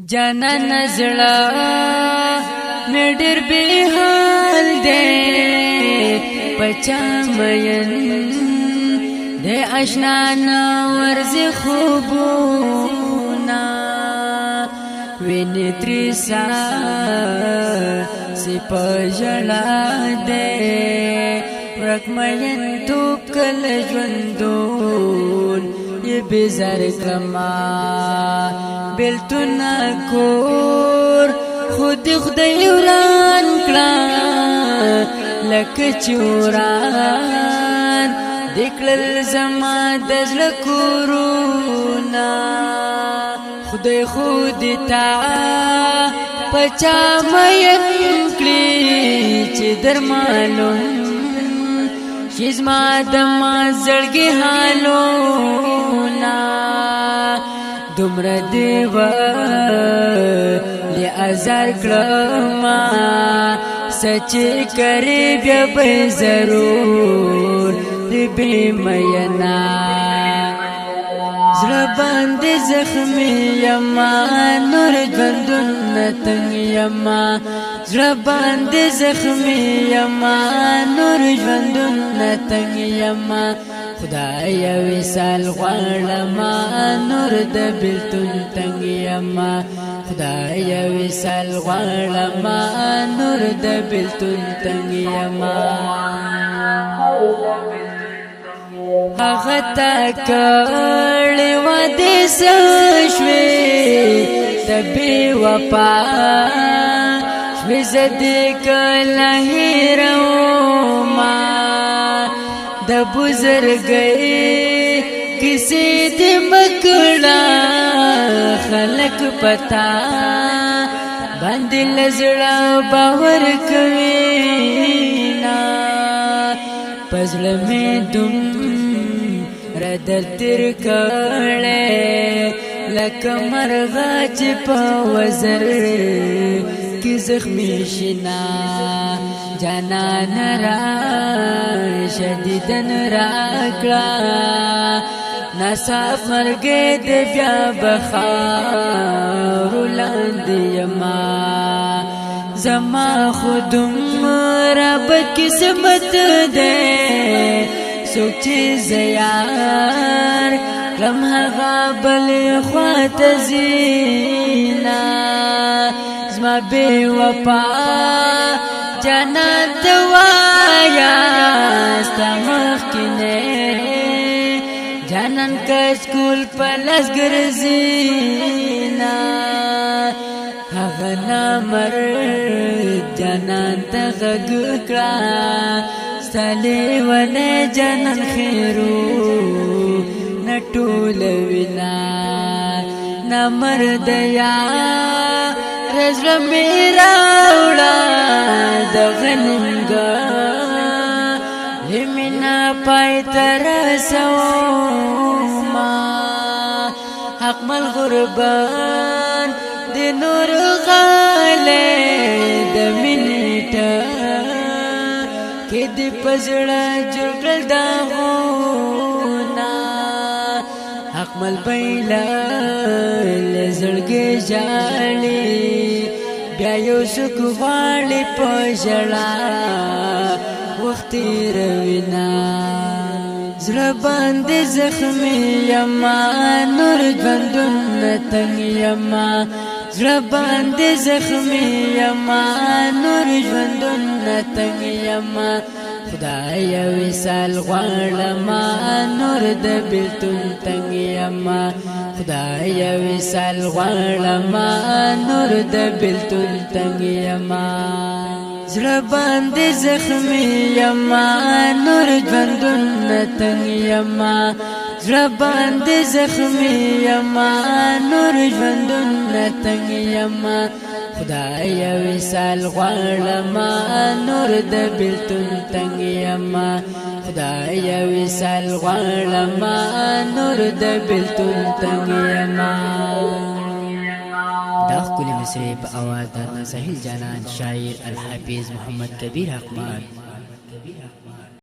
جانان زړه مې ډېر بې حال دی پچا مین د آشنا نه ورځي خوبونه وینې ترې سي په ژړا دی ورک مین توب کله ژوندون یې بېزار کړمه بلتون کور خود خدای وران کړه لکه چوران دکړل زما د زړه کورونه خدای خود تا پچا مین کړي چې درمالون شي زما د ما زړګي حالونه دومره دیوه لی ازار کړما سچې کرے بیا به ضرور دی بې مینا زړه باندې زخمي یما نور ژوندون تنګ یما زړه باندې زخمي یما نور ژوندون تنګ یما خدای وصال غواړما نور د بلتون تنګ یما خدای وصال غواړما نور د بلتون تنګ یما هغه تا کړي وعده سشوي د بې وفا شوي زدې کله هېروما د بزرګۍ کیسې دې مکړه خلک پتا باندې لزړه باور کوي نا پزړه مې دوم ردر تیر کړې لکه مرغه چې په وزر کې زخمي شنا جانان را شدیدن راکړه ناصاف مرګې دې بیا بخار لاندې یما زما خودم رب قسمت دې سوک چې زیار کلم هغه بل خوات زینا زما بې وفا جنت وایا ستا مخکینه جانان کس کول پلس ګرځینا هغه نامر جانان ته غږ کړه ستالی ونه جانان خیرو نټول وینا نامر دیا رزړه مې راوړه د غنمګا لمنا پای تر سوما حق مل غربان د نور غاله د منټه کې د پزړه جوړل داغونا حق مل بیلا لزړګي جالي بیا یو سک غاړي پژړا وخت روینا زړه باندې زخمي یما نور ژوندون تنګ یما زړه باندې زخمي یما نور ژوندون تنګ یما خدای وصال غواړما نور د بلتون تنګ یما خدای وصال غواړما نور د بلتون تنګ یما زړه باندې زخمي یما نور ژوندون تنګ یما زړه باندې زخمي یما نور ژوندون تنګ یما خدای وصال غواړما نور د بلتون تنګ یما خدای وصال غواړما نور د بلتون تنګ یما دا ښکلې مصري په اواز د سهیل جانان شاعر الحافظ محمد کبیر حقمان